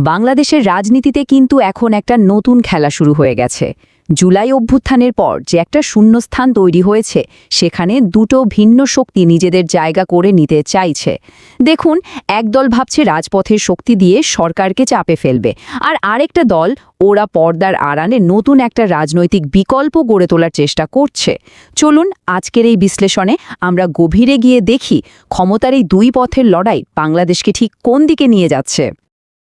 বাংলাদেশের রাজনীতিতে কিন্তু এখন একটা নতুন খেলা শুরু হয়ে গেছে। জুলাই অভ্যুত্থানের পর যে একটা শূন্যস্থান তৈরি হয়েছে, সেখানে দুটো ভিন্ন শক্তি নিজেদের জায়গা করে নিতে চাইছে। দেখুন, একদল ভাবছে রাজপথের শক্তি দিয়ে সরকারকে চাপে ফেলবে, আর আরেকটা দল ওরা পর্দার আড়ালে নতুন একটা রাজনৈতিক বিকল্প গড়ে তোলার চেষ্টা করছে। চলুন আজকের এই বিশ্লেষণে আমরা গভীরে গিয়ে দেখি ক্ষমতার এই দুই পথের লড়াই বাংলাদেশকে ঠিক কোন দিকে নিয়ে যাচ্ছে।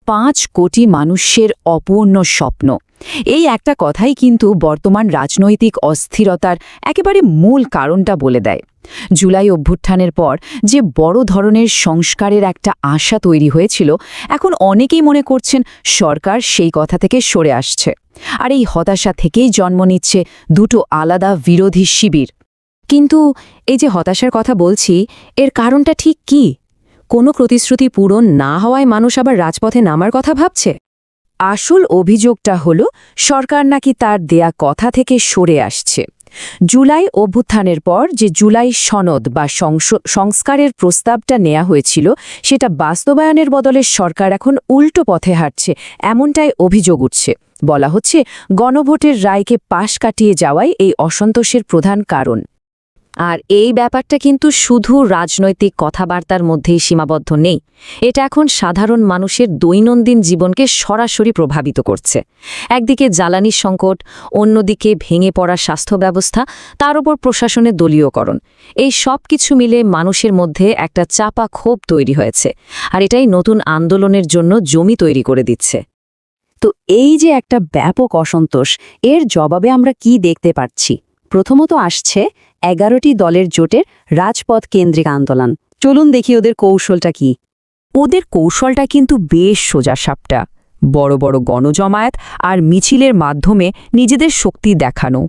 5 কোটি মানুষের অপূর্ণ স্বপ্ন, এই একটা কথাই কিন্তু বর্তমান রাজনৈতিক অস্থিরতার একেবারে মূল কারণটা বলে দেয়। জুলাই অভ্যুত্থানের পর যে বড় ধরনের সংস্কারের একটা আশা তৈরি হয়েছিল, এখন অনেকেই মনে করছেন সরকার সেই কথা থেকে সরে আসছে। আর এই হতাশা থেকেই জন্ম নিচ্ছে দুটো আলাদা বিরোধী শিবির। কিন্তু এই যে হতাশার কথা বলছি, এর কারণটা ঠিক কী? কোনো প্রতিশ্রুতি পূরণ না হওয়ায় মানুষ আবার রাজপথে নামার কথা ভাবছে? আসল অভিযোগটা হলো সরকার নাকি তার দেয়া কথা থেকে সরে আসছে। জুলাই অভ্যুত্থানের পর যে জুলাই সনদ বা সংস্কারের প্রস্তাবটা নেওয়া হয়েছিল, সেটা বাস্তবায়নের বদলে সরকার এখন উল্টো পথে হাঁটছে, এমনটাই অভিযোগ উঠছে। বলা হচ্ছে গণভোটের রায়কে পাশ কাটিয়ে যাওয়াই এই অসন্তোষের প্রধান কারণ। আর এই ব্যাপারটা কিন্তু শুধু রাজনৈতিক কথাবার্তার মধ্যেই সীমাবদ্ধ নেই, এটা এখন সাধারণ মানুষের দৈনন্দিন জীবনকে সরাসরি প্রভাবিত করছে। একদিকে জ্বালানি সংকট, অন্যদিকে ভেঙে পড়া স্বাস্থ্য ব্যবস্থা, তার উপর প্রশাসনের দলীয়করণ, এই সব কিছু মিলে মানুষের মধ্যে একটা চাপা ক্ষোভ তৈরি হয়েছে, আর এটাই নতুন আন্দোলনের জন্য জমি তৈরি করে দিচ্ছে। তো এই যে একটা ব্যাপক অসন্তোষ, এর জবাবে আমরা কি দেখতে পাচ্ছি? প্রথমত আসছে 11টি দলের জোটের রাজপথ কেন্দ্রিক আন্দোলন। চলুন দেখি ওদের কৌশলটা কি। ওদের কৌশলটা কিন্তু বেশ সোজাসাপটা। বড় বড় গণজমায়েত আর মিছিলের মাধ্যমে নিজেদের শক্তি দেখানো।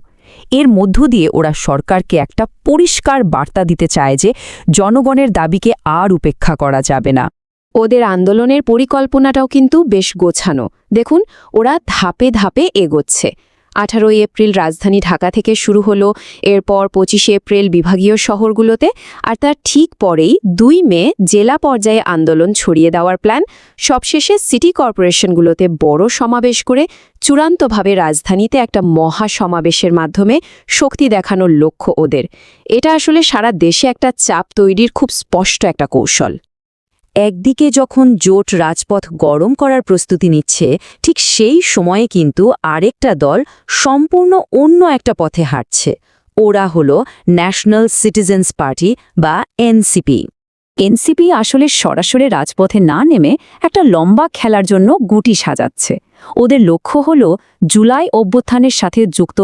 এর মধ্য দিয়ে ওরা সরকারকে একটা পরিষ্কার বার্তা দিতে চায় যে জনগণের দাবিকে আর উপেক্ষা করা যাবে না। ওদের আন্দোলনের পরিকল্পনাটাও কিন্তু বেশ গোছানো। দেখুন, ওরা ধাপে ধাপে এগোচ্ছে। 18 এপ্রিল রাজধানী ঢাকা থেকে শুরু হলো, এরপর 25 এপ্রিল বিভাগীয় শহরগুলোতে, আর তার ঠিক পরেই 2 মে জেলা পর্যায়ে আন্দোলন ছড়িয়ে দেওয়ার প্ল্যান। সবশেষে সিটি কর্পোরেশনগুলোতে বড় সমাবেশ করে চূড়ান্তভাবে রাজধানীতে একটা মহা সমাবেশের মাধ্যমে শক্তি দেখানোর লক্ষ্য ওদের। এটা আসলে সারা দেশে একটা চাপ তৈরির খুব স্পষ্ট একটা কৌশল। একদিকে যখন জোট রাজপথ গরম করার প্রস্তুতি নিচ্ছে, ঠিক সেই সময়ে কিন্তু আরেকটা দল সম্পূর্ণ অন্য একটা পথে হাঁটছে। ওরা হলো ন্যাশনাল সিটিজেন্স পার্টি বা এনসিপি। এনসিপি আসলে সরাসরি রাজপথে না নেমে একটা লম্বা খেলার জন্য গুটি সাজাচ্ছে। ওদের লক্ষ্য হল জুলাই অভ্যুত্থানের সাথে যুক্ত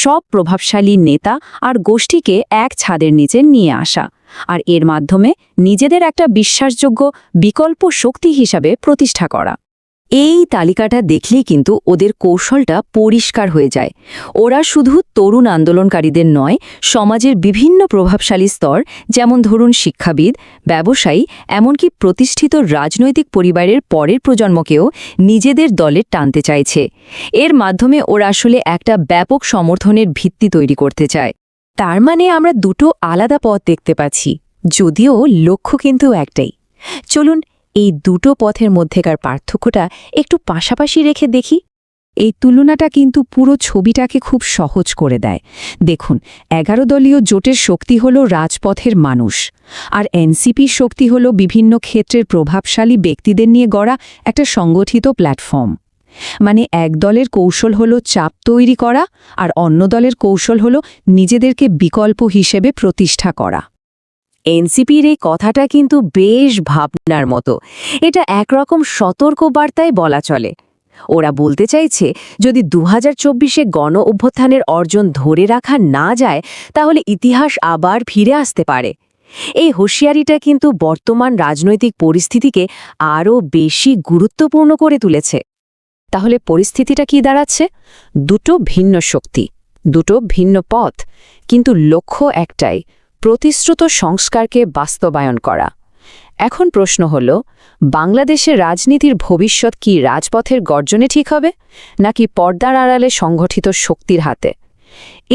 সব প্রভাবশালী নেতা আর গোষ্ঠীকে এক ছাদের নিচে নিয়ে আসা, আর এর মাধ্যমে নিজেদের একটা বিশ্বাসযোগ্য বিকল্প শক্তি হিসাবে প্রতিষ্ঠা করা। এই তালিকাটা দেখলেই কিন্তু ওদের কৌশলটা পরিষ্কার হয়ে যায়। ওরা শুধু তরুণ আন্দোলনকারীদের নয়, সমাজের বিভিন্ন প্রভাবশালী স্তর, যেমন ধরুন শিক্ষাবিদ, ব্যবসায়ী, এমনকি প্রতিষ্ঠিত রাজনৈতিক পরিবারের পরের প্রজন্মকেও নিজেদের দলে টানতে চাইছে। এর মাধ্যমে ওরা আসলে একটা ব্যাপক সমর্থনের ভিত্তি তৈরি করতে চায়। তার মানে আমরা দুটো আলাদা পথ দেখতে পাচ্ছি, যদিও লক্ষ্য কিন্তু একটাই। চলুন এই দুটো পথের মধ্যেকার পার্থক্যটা একটু পাশাপাশি রেখে দেখি। এই তুলনাটা কিন্তু পুরো ছবিটাকে খুব সহজ করে দেয়। দেখুন, 11 দলীয় জোটের শক্তি হল রাজপথের মানুষ, আর এনসিপির শক্তি হল বিভিন্ন ক্ষেত্রের প্রভাবশালী ব্যক্তিদের নিয়ে গড়া একটা সংগঠিত প্ল্যাটফর্ম। মানে এক দলের কৌশল হল চাপ তৈরি করা, আর অন্য দলের কৌশল হল নিজেদেরকে বিকল্প হিসেবে প্রতিষ্ঠা করা। এনসিপির এই কথাটা কিন্তু বেশ ভাবনার মতো। এটা একরকম সতর্ক বার্তায় বলা চলে। ওরা বলতে চাইছে, যদি 2024-এ গণ অভ্যুত্থানের অর্জন ধরে রাখা না যায়, তাহলে ইতিহাস আবার ফিরে আসতে পারে। এই হুঁশিয়ারিটা কিন্তু বর্তমান রাজনৈতিক পরিস্থিতিকে আরও বেশি গুরুত্বপূর্ণ করে তুলেছে। তাহলে পরিস্থিতিটা কি দাঁড়াচ্ছে? দুটো ভিন্ন শক্তি, দুটো ভিন্ন পথ, কিন্তু লক্ষ্য একটাই, প্রতিশ্রুত সংস্কারকে বাস্তবায়ন করা। এখন প্রশ্ন হল, বাংলাদেশের রাজনীতির ভবিষ্যৎ কি রাজপথের গর্জনে ঠিক হবে, নাকি পর্দার আড়ালে সংগঠিত শক্তির হাতে?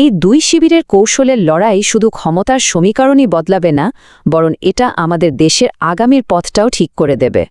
এই দুই শিবিরের কৌশলের লড়াই শুধু ক্ষমতার সমীকরণই বদলাবে না, বরং এটা আমাদের দেশের আগামীর পথটাও ঠিক করে দেবে।